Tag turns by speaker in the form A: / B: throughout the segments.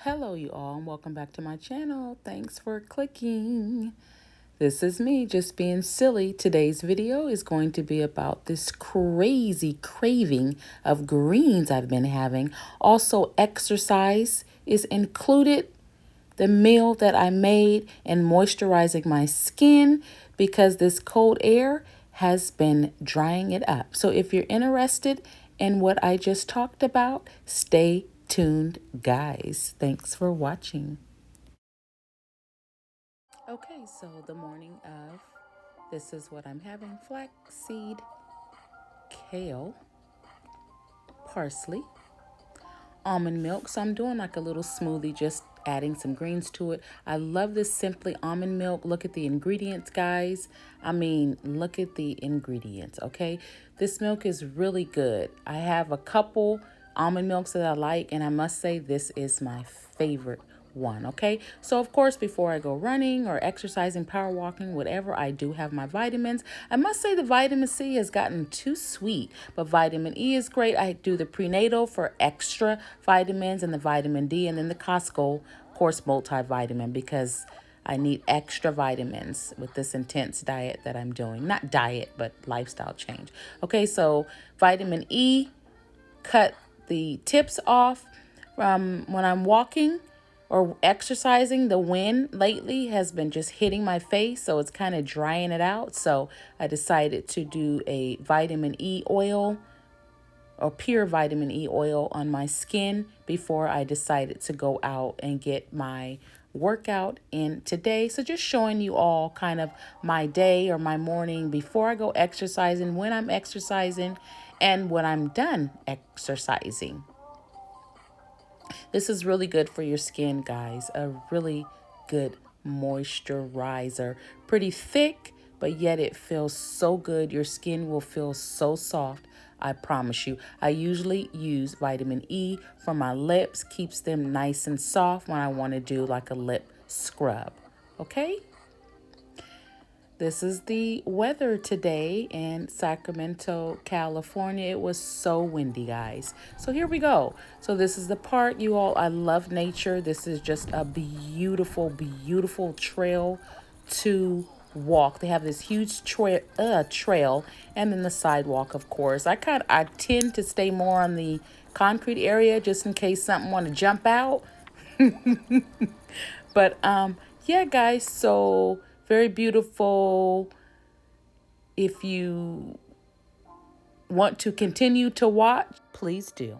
A: Hello you all and welcome back to my channel. Thanks for clicking. This is me just being silly. Today's video is going to be about this crazy craving of greens I've been having. Also, exercise is included. The meal that I made and moisturizing my skin because this cold air has been drying it up. So if you're interested in what I just talked about, stay tuned, guys. Thanks for watching. Okay, so the morning of, this is what I'm having: flaxseed, kale, parsley, almond milk. So I'm doing like a little smoothie, just adding some greens to it. I love this Simply almond milk. Look at the ingredients, guys. I mean, look at the ingredients, okay? This milk is really good. I have a couple almond milks that I like, and I must say this is my favorite one. Okay, so of course, before I go running or exercising, power walking, whatever, I do have my vitamins. I must say the vitamin C has gotten too sweet, but vitamin E is great. I do the prenatal for extra vitamins and the vitamin D, and then the Costco, of course, multivitamin, because I need extra vitamins with this intense diet that I'm doing. Not diet, but lifestyle change. Okay, so vitamin E, cut the tips off from when I'm walking or exercising. The wind lately has been just hitting my face, so it's kind of drying it out. So I decided to do a vitamin E oil or pure vitamin E oil on my skin before I decided to go out and get my workout in today. So just showing you all kind of my day or my morning before I go exercising, when I'm exercising, and when I'm done exercising. This is really good for your skin, guys. A really good moisturizer. Pretty thick, but yet it feels so good. Your skin will feel so soft. I promise you. I usually use vitamin E for my lips. Keeps them nice and soft when I want to do like a lip scrub. Okay? This is the weather today in Sacramento, California. It was so windy, guys. So here we go. So this is the park, you all. I love nature. This is just a beautiful, beautiful trail to walk. They have this huge trail, and then the sidewalk, of course. I tend to stay more on the concrete area just in case something want to jump out. But yeah, guys, so very beautiful. If you want to continue to watch, please do.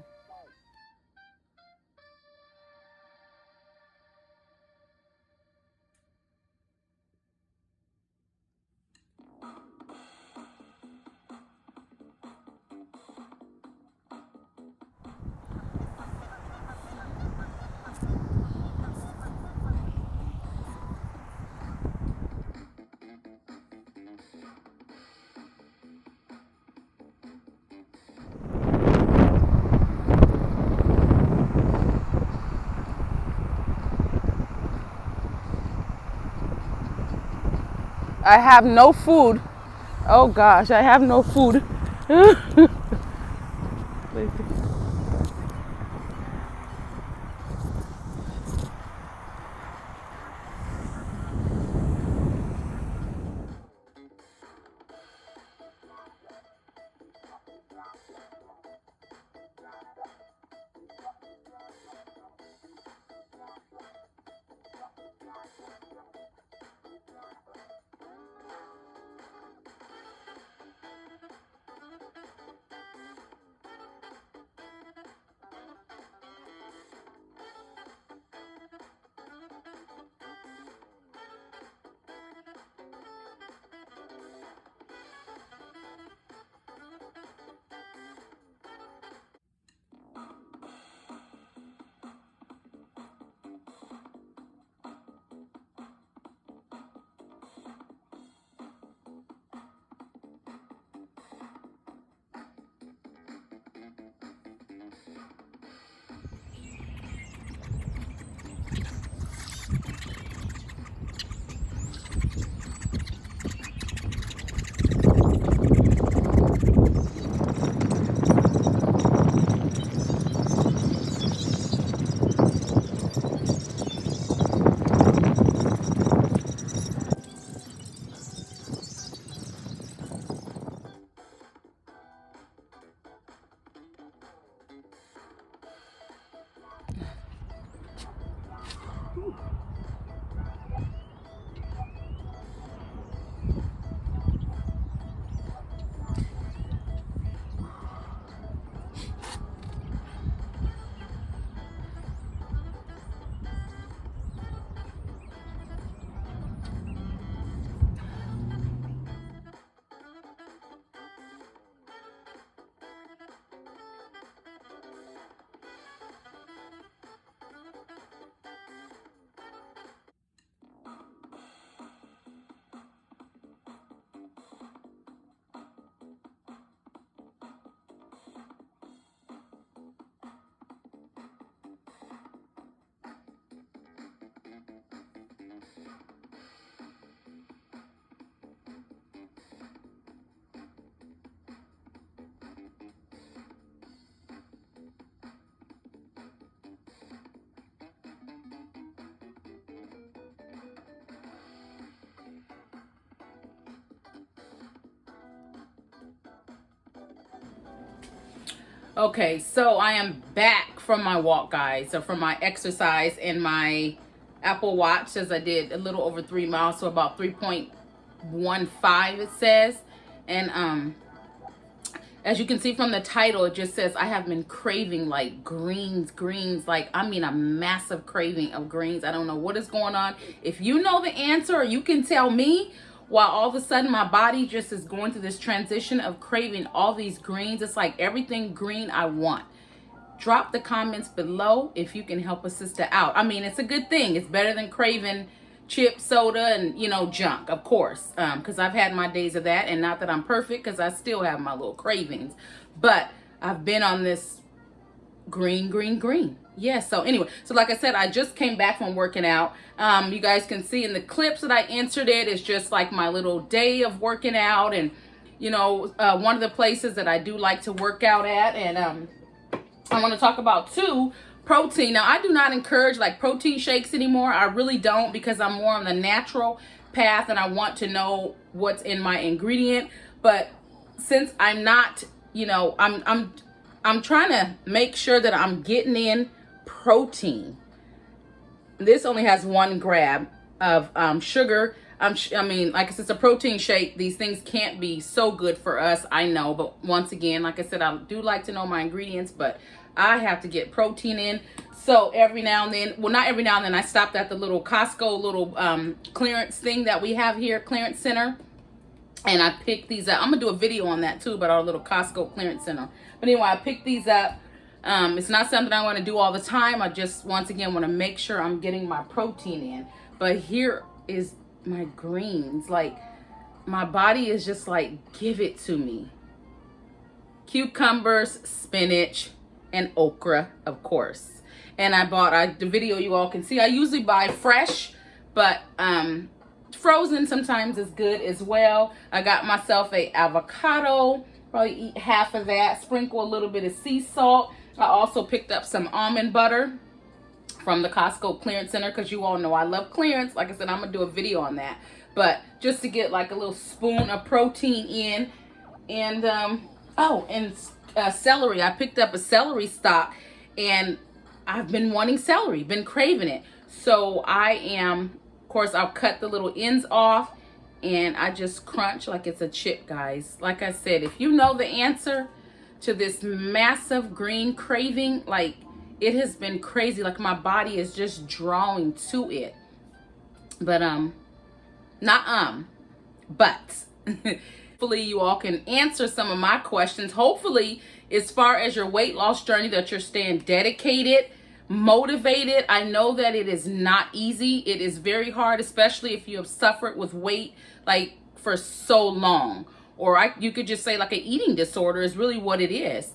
A: I have no food. Oh gosh, I have no food. Okay, so I am back from my walk, guys. So from my exercise, and my Apple Watch says I did a little over 3 miles, so about 3.15 it says. And as you can see from the title, it just says I have been craving like greens, like, I mean, a massive craving of greens. I don't know what is going on. If you know the answer, or you can tell me, while all of a sudden my body just is going through this transition of craving all these greens. It's like everything green I want. Drop the comments below if you can help a sister out. I mean, it's a good thing. It's better than craving chips, soda, and, you know, junk, of course, because I've had my days of that. And not that I'm perfect, because I still have my little cravings, but I've been on this green. Yeah, so anyway, so like I said, I just came back from working out. You guys can see in the clips that I answered it's just like my little day of working out. And, you know, one of the places that I do like to work out at, and I want to talk about too, protein. Now, I do not encourage like protein shakes anymore. I really don't, because I'm more on the natural path and I want to know what's in my ingredient. But since I'm not, you know, I'm trying to make sure that I'm getting in protein. This only has 1 gram of sugar. I mean, like I said, it's a protein shake. These things can't be so good for us, I know. But once again, like I said, I do like to know my ingredients, but I have to get protein in. So every now and then, well, not every now and then, I stopped at the little Costco little clearance thing that we have here, clearance center. And I picked these up. I'm going to do a video on that too, about our little Costco clearance center. But anyway, I picked these up. It's not something I want to do all the time. I just, once again, want to make sure I'm getting my protein in. But here is my greens. Like, my body is just like, give it to me. Cucumbers, spinach, and okra, of course. And I bought, the video you all can see, I usually buy fresh, but frozen sometimes is good as well. I got myself a avocado, probably eat half of that, sprinkle a little bit of sea salt. I also picked up some almond butter from the Costco clearance center, because you all know I love clearance. Like I said, I'm gonna do a video on that, but just to get like a little spoon of protein in. And celery. I picked up a celery stock, and I've been wanting celery, been craving it. So I am, of course, I'll cut the little ends off, and I just crunch like it's a chip, guys. Like I said, if you know the answer to this massive green craving, like, it has been crazy. Like, my body is just drawing to it. But but hopefully you all can answer some of my questions. Hopefully, as far as your weight loss journey, that you're staying dedicated, motivated. I know that it is not easy. It is very hard, especially if you have suffered with weight like for so long. Or you could just say like an eating disorder is really what it is.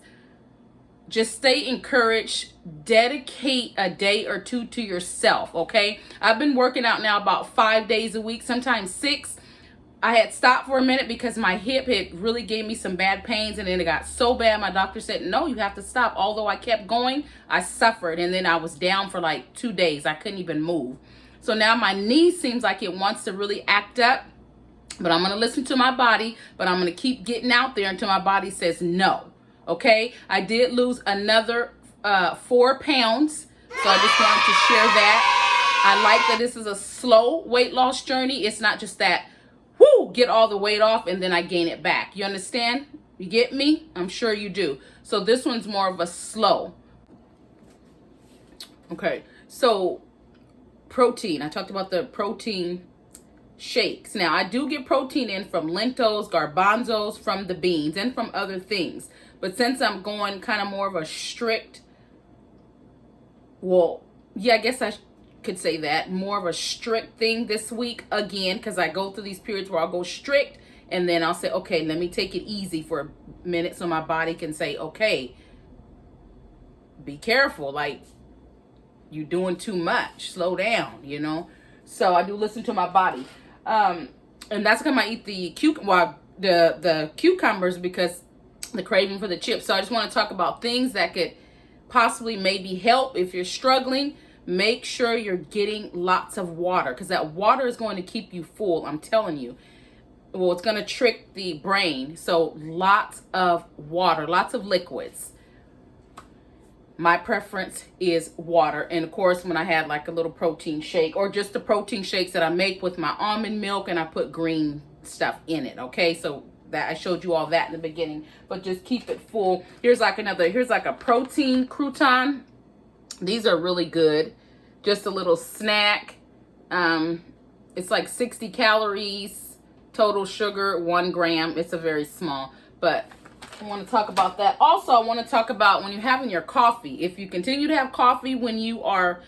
A: Just stay encouraged. Dedicate a day or two to yourself, okay? I've been working out now about 5 days a week, sometimes 6. I had stopped for a minute because my hip had really gave me some bad pains, and then it got so bad my doctor said, no, you have to stop. Although I kept going, I suffered, and then I was down for like 2 days. I couldn't even move. So now my knee seems like it wants to really act up, but I'm going to listen to my body, but I'm going to keep getting out there until my body says no. Okay, I did lose another 4 pounds, so I just wanted to share that. I like that this is a slow weight loss journey. It's not just that, whoo, get all the weight off and then I gain it back. You understand? You get me? I'm sure you do. So this one's more of a slow. Okay, so protein. I talked about the protein shakes. Now, I do get protein in from lentils, garbanzos, from the beans, and from other things. But since I'm going kind of more of a strict, well, yeah, I guess I could say that, more of a strict thing this week again, because I go through these periods where I'll go strict, and then I'll say, okay, let me take it easy for a minute so my body can say, okay, be careful, like, you're doing too much, slow down, you know. So I do listen to my body. And that's gonna eat the cucumbers, because the craving for the chips. So I just want to talk about things that could possibly maybe help if you're struggling. Make sure you're getting lots of water, because that water is going to keep you full. I'm telling you. Well, it's going to trick the brain. So lots of water, lots of liquids. my preference is water. And of course, when I had like a little protein shake, or just the protein shakes that I make with my almond milk, and I put green stuff in it. Okay, so that I showed you all that in the beginning, but just keep it full. Here's like a protein crouton. These are really good. Just a little snack. It's like 60 calories, total sugar, 1 gram. It's a very small, but I want to talk about that. Also, I want to talk about when you're having your coffee. If you continue to have coffee when you are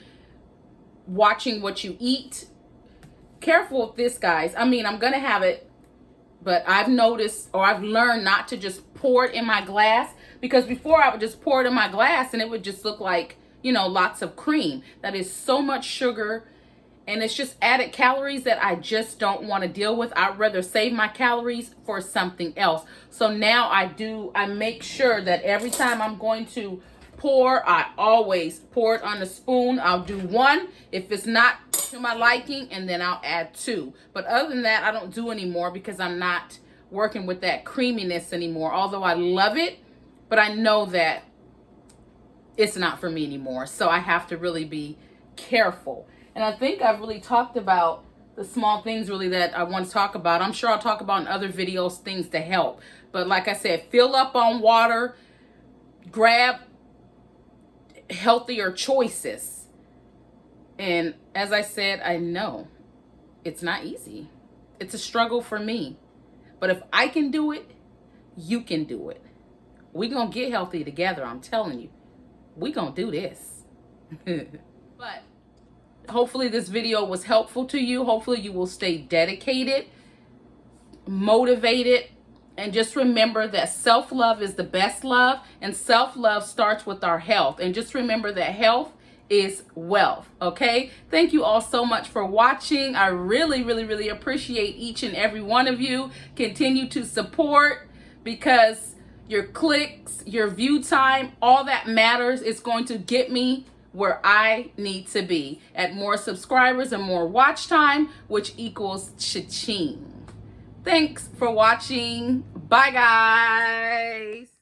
A: watching what you eat, careful with this, guys. I mean, I'm going to have it, but I've noticed, or I've learned not to just pour it in my glass, because before I would just pour it in my glass and it would just look like, you know, lots of cream. That is so much sugar, and it's just added calories that I just don't want to deal with. I'd rather save my calories for something else. So now I make sure that every time I'm going to pour, I always pour it on a spoon. I'll do 1 if it's not to my liking, and then I'll add 2. But other than that, I don't do anymore, because I'm not working with that creaminess anymore. Although I love it, but I know that it's not for me anymore. So I have to really be careful. And I think I've really talked about the small things really that I want to talk about. I'm sure I'll talk about in other videos things to help. But like I said, fill up on water, grab healthier choices. And as I said, I know it's not easy. It's a struggle for me. But if I can do it, you can do it. We're going to get healthy together, I'm telling you. We're going to do this. But hopefully this video was helpful to you. Hopefully you will stay dedicated, motivated, and just remember that self-love is the best love, and self-love starts with our health. And just remember that health is wealth, okay? Thank you all so much for watching. I really, really, really appreciate each and every one of you. Continue to support, because your clicks, your view time, all that matters. Is going to get me where I need to be, at more subscribers and more watch time, which equals cha-ching. Thanks for watching. Bye, guys.